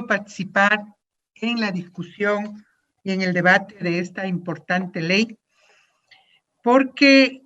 podido participar en la discusión y en el debate de esta importante ley, porque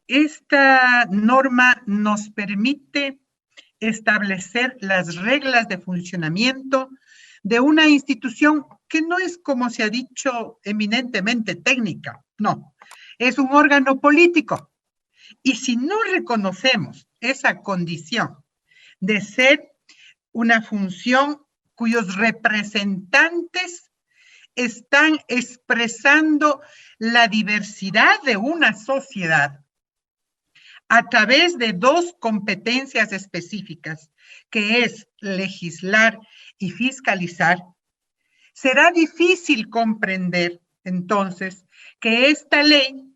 esta norma nos permite establecer las reglas de funcionamiento de una institución que no es, como se ha dicho, eminentemente técnica, no, es un órgano político. Y si no reconocemos esa condición de ser una función cuyos representantes están expresando la diversidad de una sociedad a través de dos competencias específicas, que es legislar y fiscalizar, será difícil comprender entonces que esta ley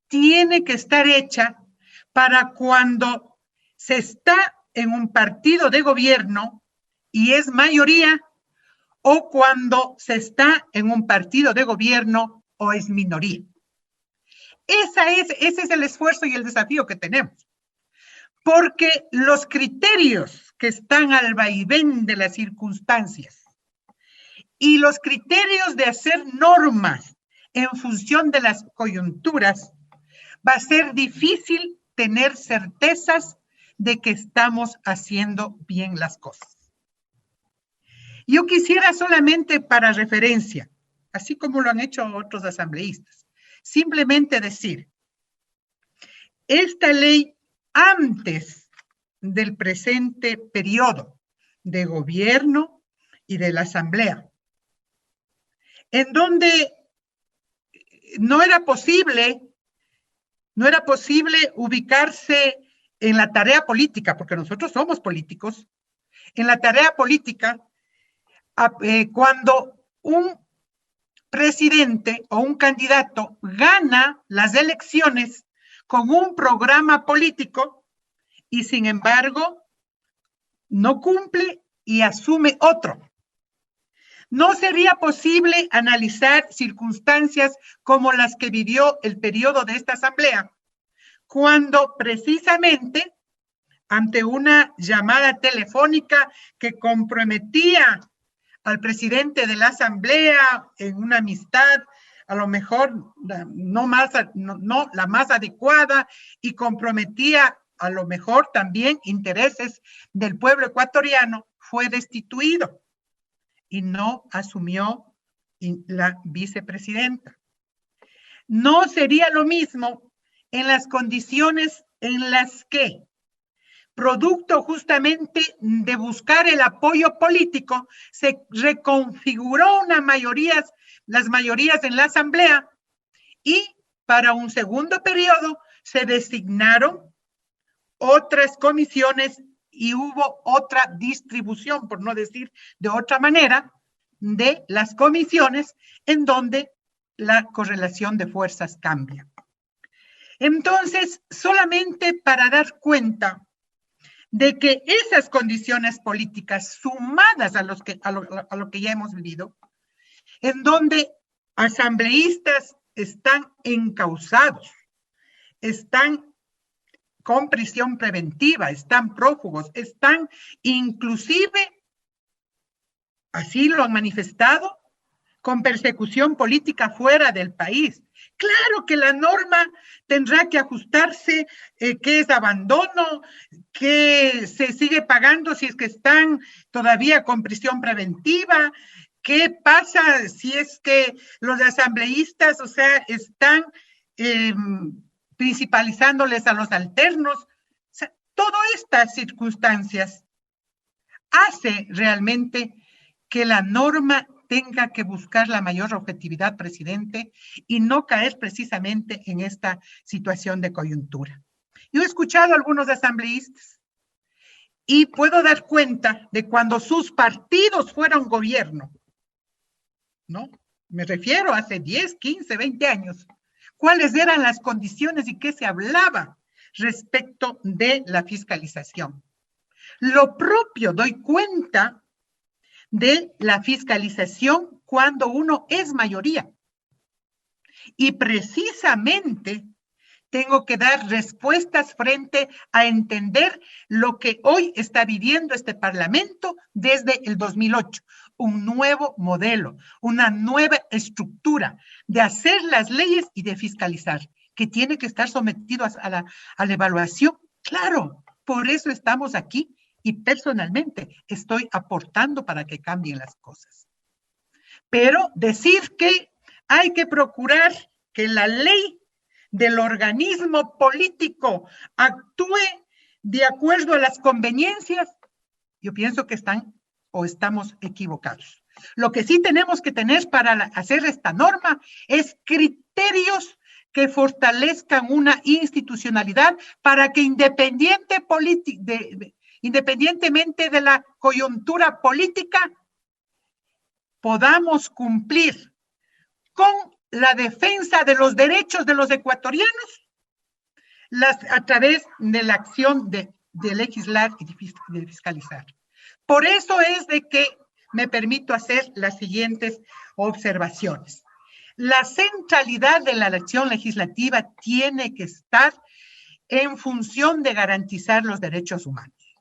tiene que estar hecha para cuando se está en un partido de gobierno y es mayoría, o cuando se está en un partido de gobierno o es minoría. Ese es el esfuerzo y el desafío que tenemos. Porque los criterios que están al vaivén de las circunstancias y los criterios de hacer normas en función de las coyunturas, va a ser difícil tener certezas de que estamos haciendo bien las cosas. Yo quisiera solamente para referencia, así como lo han hecho otros asambleístas, simplemente decir, esta ley antes del presente periodo de gobierno y de la asamblea, en donde no era posible ubicarse en la tarea política, porque nosotros somos políticos, en la tarea política, cuando un presidente o un candidato gana las elecciones con un programa político y sin embargo no cumple y asume otro. No sería posible analizar circunstancias como las que vivió el periodo de esta asamblea, cuando precisamente ante una llamada telefónica que comprometía al presidente de la asamblea en una amistad, a lo mejor no la más adecuada, y comprometía a lo mejor también intereses del pueblo ecuatoriano, fue destituido y no asumió la vicepresidenta. No sería lo mismo en las condiciones en las que, producto justamente de buscar el apoyo político, se reconfiguró las mayorías en la asamblea y para un segundo periodo se designaron otras comisiones y hubo otra distribución, por no decir de otra manera, de las comisiones en donde la correlación de fuerzas cambia. Entonces, solamente para dar cuenta de que esas condiciones políticas sumadas a lo que ya hemos vivido, en donde asambleístas están encausados, están con prisión preventiva, están prófugos, están inclusive, así lo han manifestado, con persecución política fuera del país. Claro que la norma tendrá que ajustarse, qué es abandono, qué se sigue pagando si es que están todavía con prisión preventiva, qué pasa si es que los asambleístas, o sea, están principalizándoles a los alternos. O sea, todas estas circunstancias hace realmente que la norma tenga que buscar la mayor objetividad, presidente, y no caer precisamente en esta situación de coyuntura. Yo he escuchado a algunos asambleístas y puedo dar cuenta de cuando sus partidos fueron gobierno, ¿no? Me refiero a hace 10, 15, 20 años. ¿Cuáles eran las condiciones y qué se hablaba respecto de la fiscalización? Lo propio, doy cuenta de la fiscalización cuando uno es mayoría. Y precisamente tengo que dar respuestas frente a entender lo que hoy está viviendo este Parlamento desde el 2008. Un nuevo modelo, una nueva estructura de hacer las leyes y de fiscalizar, que tiene que estar sometido a la evaluación. Claro, por eso estamos aquí y personalmente estoy aportando para que cambien las cosas. Pero decir que hay que procurar que la ley del organismo político actúe de acuerdo a las conveniencias, yo pienso que estamos equivocados. Lo que sí tenemos que tener para hacer esta norma es criterios que fortalezcan una institucionalidad para que independientemente de la coyuntura política, podamos cumplir con la defensa de los derechos de los ecuatorianos a través de la acción de legislar y de fiscalizar. Por eso es de que me permito hacer las siguientes observaciones. La centralidad de la acción legislativa tiene que estar en función de garantizar los derechos humanos.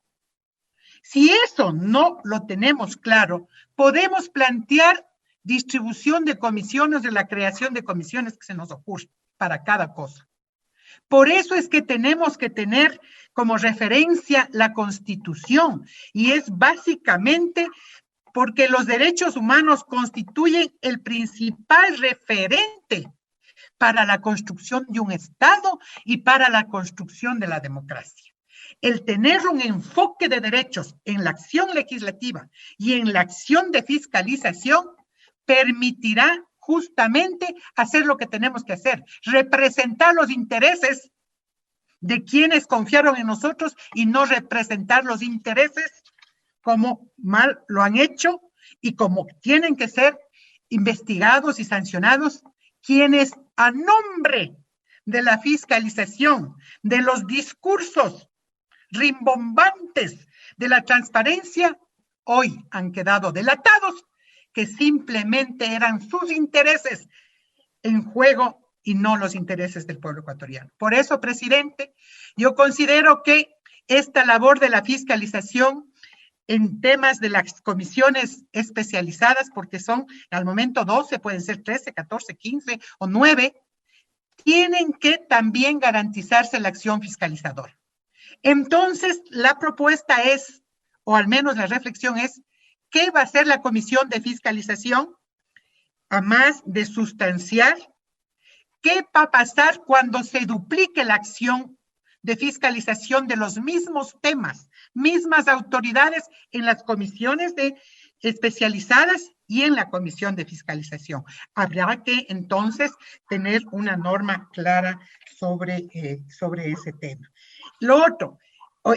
Si eso no lo tenemos claro, podemos plantear distribución de comisiones, de la creación de comisiones que se nos ocurre para cada cosa. Por eso es que tenemos que tener como referencia la Constitución, y es básicamente porque los derechos humanos constituyen el principal referente para la construcción de un Estado y para la construcción de la democracia. El tener un enfoque de derechos en la acción legislativa y en la acción de fiscalización permitirá justamente hacer lo que tenemos que hacer, representar los intereses de quienes confiaron en nosotros y no representar los intereses como mal lo han hecho y como tienen que ser investigados y sancionados quienes a nombre de la fiscalización, de los discursos rimbombantes de la transparencia, hoy han quedado delatados, que simplemente eran sus intereses en juego y no los intereses del pueblo ecuatoriano. Por eso, presidente, yo considero que esta labor de la fiscalización en temas de las comisiones especializadas, porque son al momento 12, pueden ser 13, 14, 15 o 9, tienen que también garantizarse la acción fiscalizadora. Entonces, la propuesta es, o al menos la reflexión es, ¿qué va a hacer la comisión de fiscalización? A más de sustanciar, ¿qué va a pasar cuando se duplique la acción de fiscalización de los mismos temas, mismas autoridades en las comisiones especializadas y en la comisión de fiscalización? Habrá que entonces tener una norma clara sobre ese tema. Lo otro,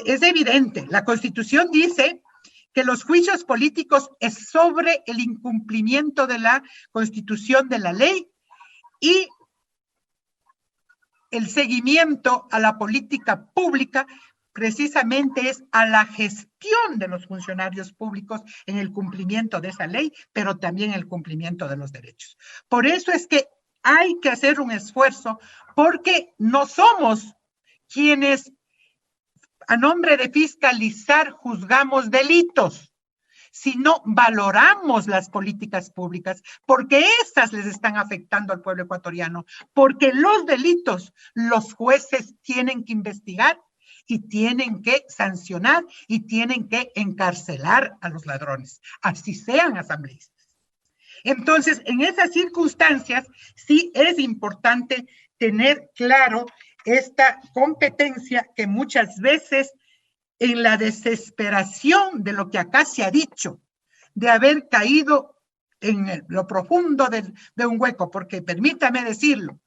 es evidente, la Constitución dice que los juicios políticos es sobre el incumplimiento de la Constitución, de la ley, y el seguimiento a la política pública precisamente es a la gestión de los funcionarios públicos en el cumplimiento de esa ley, pero también el cumplimiento de los derechos. Por eso es que hay que hacer un esfuerzo, porque no somos quienes a nombre de fiscalizar juzgamos delitos, sino valoramos las políticas públicas, porque estas les están afectando al pueblo ecuatoriano, porque los delitos los jueces tienen que investigar y tienen que sancionar y tienen que encarcelar a los ladrones, así sean asambleístas. Entonces, en esas circunstancias, sí es importante tener claro esta competencia que muchas veces, en la desesperación de lo que acá se ha dicho, de haber caído en lo profundo de un hueco, porque permítame decirlo,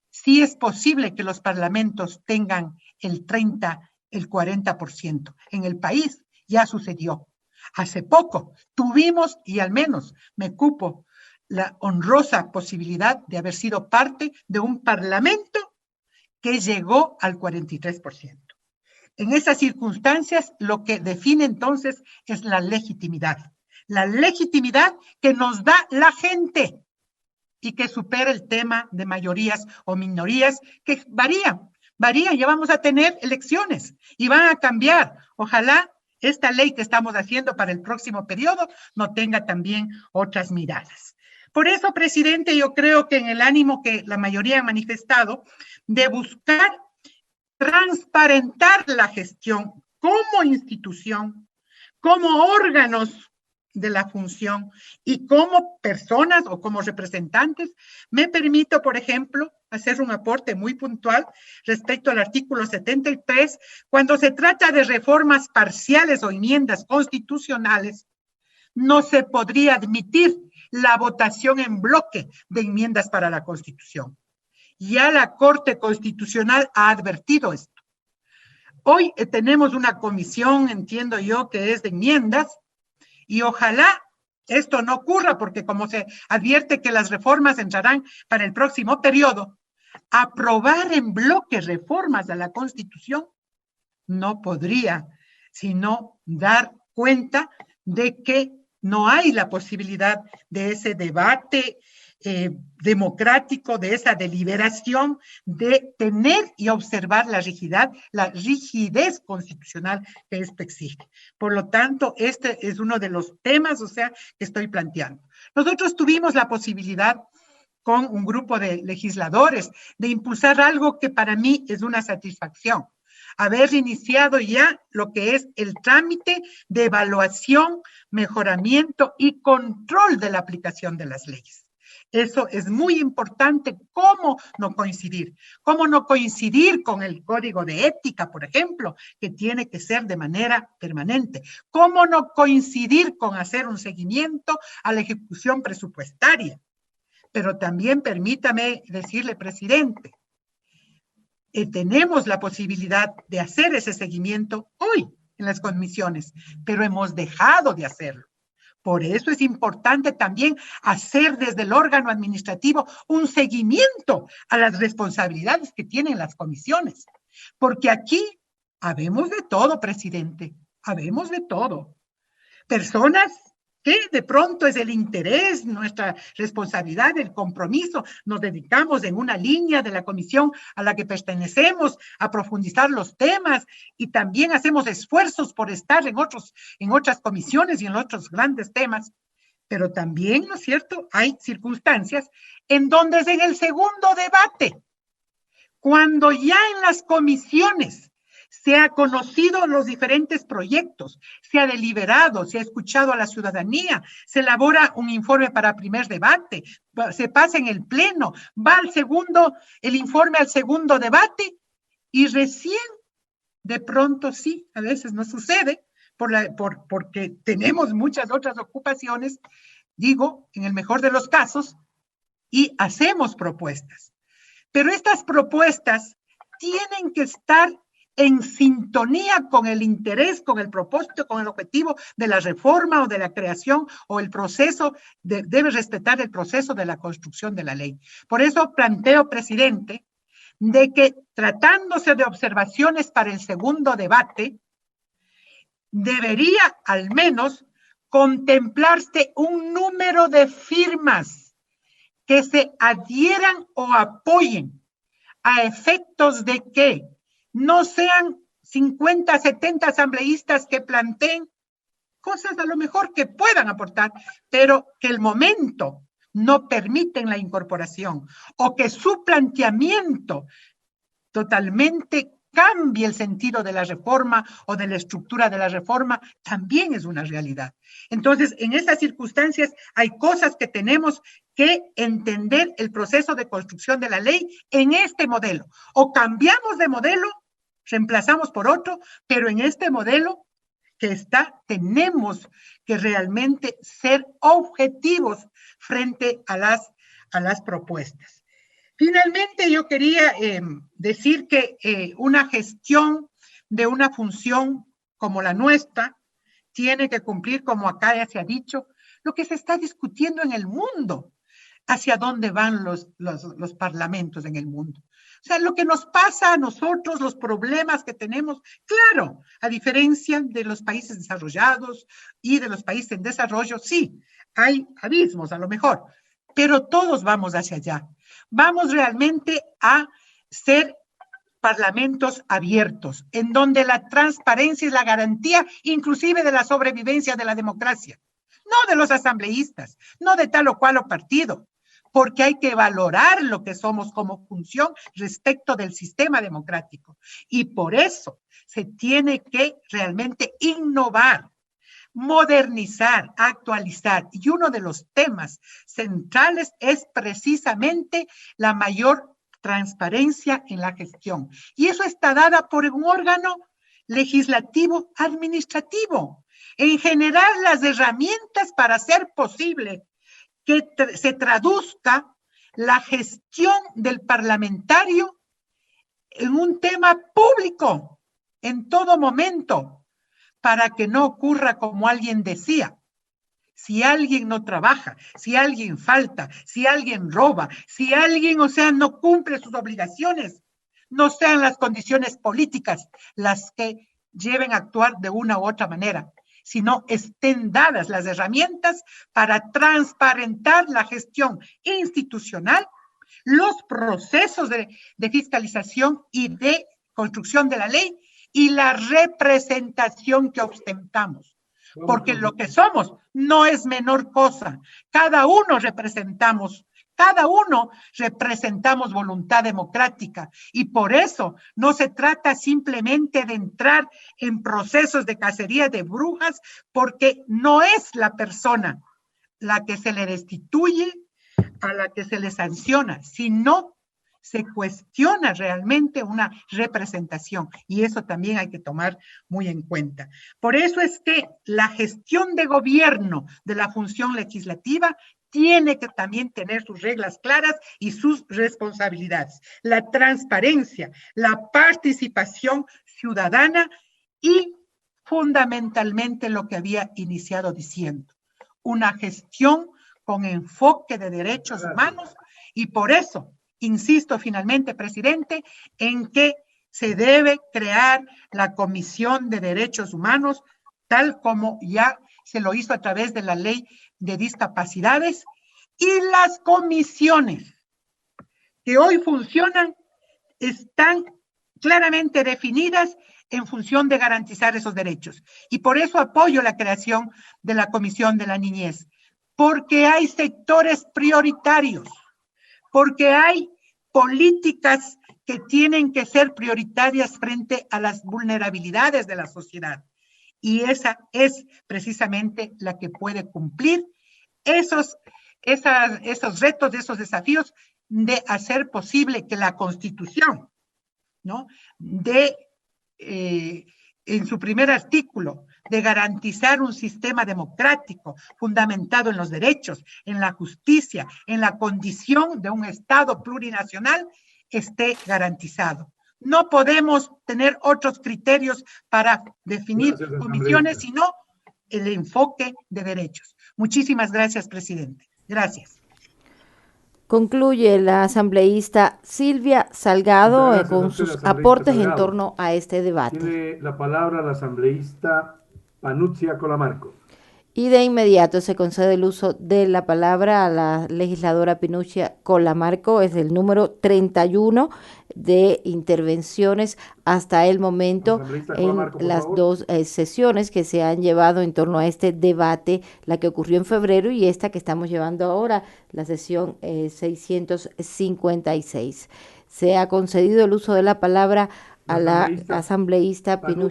sí es posible que los parlamentos tengan el 30, el 40%. En el país ya sucedió. Hace poco tuvimos, y al menos me cupo la honrosa posibilidad de haber sido parte de un parlamento que llegó al 43%. En esas circunstancias, lo que define entonces es la legitimidad que nos da la gente y que supere el tema de mayorías o minorías que varían, ya vamos a tener elecciones y van a cambiar. Ojalá esta ley que estamos haciendo para el próximo periodo no tenga también otras miradas. Por eso, presidente, yo creo que en el ánimo que la mayoría ha manifestado de buscar transparentar la gestión como institución, como órganos de la función y como personas o como representantes, me permito, por ejemplo, hacer un aporte muy puntual respecto al artículo 73, cuando se trata de reformas parciales o enmiendas constitucionales, no se podría admitir la votación en bloque de enmiendas para la Constitución. Ya la Corte Constitucional ha advertido esto. Hoy tenemos una comisión, entiendo yo, que es de enmiendas, y ojalá esto no ocurra, porque como se advierte que las reformas entrarán para el próximo periodo, aprobar en bloque reformas a la Constitución no podría sino dar cuenta de que no hay la posibilidad de ese debate democrático, de esa deliberación, de tener y observar la rigidez constitucional que esto exige. Por lo tanto, este es uno de los temas, que estoy planteando. Nosotros tuvimos la posibilidad con un grupo de legisladores de impulsar algo que para mí es una satisfacción. Haber iniciado ya lo que es el trámite de evaluación, mejoramiento y control de la aplicación de las leyes. Eso es muy importante. ¿Cómo no coincidir? ¿Cómo no coincidir con el código de ética, por ejemplo, que tiene que ser de manera permanente? ¿Cómo no coincidir con hacer un seguimiento a la ejecución presupuestaria? Pero también permítame decirle, presidente, tenemos la posibilidad de hacer ese seguimiento hoy en las comisiones, pero hemos dejado de hacerlo. Por eso es importante también hacer desde el órgano administrativo un seguimiento a las responsabilidades que tienen las comisiones. Porque aquí habemos de todo, presidente, habemos de todo. Personas que de pronto es el interés, nuestra responsabilidad, el compromiso, nos dedicamos en una línea de la comisión a la que pertenecemos a profundizar los temas y también hacemos esfuerzos por estar en otras comisiones y en otros grandes temas, pero también, ¿no es cierto?, hay circunstancias en donde es en el segundo debate, cuando ya en las comisiones se ha conocido los diferentes proyectos, se ha deliberado, se ha escuchado a la ciudadanía, se elabora un informe para primer debate, se pasa en el pleno, va el informe al segundo debate y recién, de pronto sí, a veces no sucede, porque tenemos muchas otras ocupaciones, digo, en el mejor de los casos, y hacemos propuestas. Pero estas propuestas tienen que estar en sintonía con el interés, con el propósito, con el objetivo de la reforma o de la creación o el proceso, debe respetar el proceso de la construcción de la ley. Por eso planteo, presidente, de que tratándose de observaciones para el segundo debate, debería al menos contemplarse un número de firmas que se adhieran o apoyen a efectos de que no sean 50, 70 asambleístas que planteen cosas a lo mejor que puedan aportar, pero que el momento no permiten la incorporación o que su planteamiento totalmente cambie el sentido de la reforma o de la estructura de la reforma, también es una realidad. Entonces, en estas circunstancias hay cosas que tenemos que entender el proceso de construcción de la ley en este modelo. O cambiamos de modelo, reemplazamos por otro, pero en este modelo que está, tenemos que realmente ser objetivos frente a las propuestas. Finalmente, yo quería decir que una gestión de una función como la nuestra tiene que cumplir, como acá ya se ha dicho, lo que se está discutiendo en el mundo, hacia dónde van los parlamentos en el mundo. O sea, lo que nos pasa a nosotros, los problemas que tenemos, claro, a diferencia de los países desarrollados y de los países en desarrollo, sí, hay abismos a lo mejor, pero todos vamos hacia allá. Vamos realmente a ser parlamentos abiertos, en donde la transparencia es la garantía inclusive de la sobrevivencia de la democracia, no de los asambleístas, no de tal o cual partido, porque hay que valorar lo que somos como función respecto del sistema democrático. Y por eso se tiene que realmente innovar, modernizar, actualizar. Y uno de los temas centrales es precisamente la mayor transparencia en la gestión. Y eso está dada por un órgano legislativo administrativo. En general, las herramientas para hacer posible que se traduzca la gestión del parlamentario en un tema público en todo momento, para que no ocurra como alguien decía. Si alguien no trabaja, si alguien falta, si alguien roba, si alguien, no cumple sus obligaciones, no sean las condiciones políticas las que lleven a actuar de una u otra manera, sino estén dadas las herramientas para transparentar la gestión institucional, los procesos de fiscalización y de construcción de la ley y la representación que ostentamos. Porque lo que somos no es menor cosa. Cada uno representamos voluntad democrática, y por eso no se trata simplemente de entrar en procesos de cacería de brujas, porque no es la persona la que se le destituye, a la que se le sanciona, sino se cuestiona realmente una representación, y eso también hay que tomar muy en cuenta. Por eso es que la gestión de gobierno de la función legislativa tiene que también tener sus reglas claras y sus responsabilidades. La transparencia, la participación ciudadana y fundamentalmente lo que había iniciado diciendo, una gestión con enfoque de derechos humanos, y por eso insisto finalmente, presidente, en que se debe crear la Comisión de Derechos Humanos, tal como ya se lo hizo a través de la Ley de Discapacidades, y las comisiones que hoy funcionan están claramente definidas en función de garantizar esos derechos. Y por eso apoyo la creación de la Comisión de la Niñez, porque hay sectores prioritarios, porque hay políticas que tienen que ser prioritarias frente a las vulnerabilidades de la sociedad. Y esa es precisamente la que puede cumplir esos retos, esos desafíos de hacer posible que la Constitución, ¿no?, en su primer artículo, de garantizar un sistema democrático fundamentado en los derechos, en la justicia, en la condición de un Estado plurinacional, esté garantizado. No podemos tener otros criterios para definir comisiones, sino el enfoque de derechos. Muchísimas gracias, presidente. Gracias. Concluye la asambleísta Silvia Salgado con sus aportes en torno a este debate. Tiene la palabra la asambleísta Panuccia Colamarco. Y de inmediato se concede el uso de la palabra a la legisladora Panuccia Colamarco. Es el número 31 de intervenciones hasta el momento en las dos sesiones que se han llevado en torno a este debate, la que ocurrió en febrero y esta que estamos llevando ahora, la sesión 656. Se ha concedido el uso de la palabra a la asambleísta Panuccia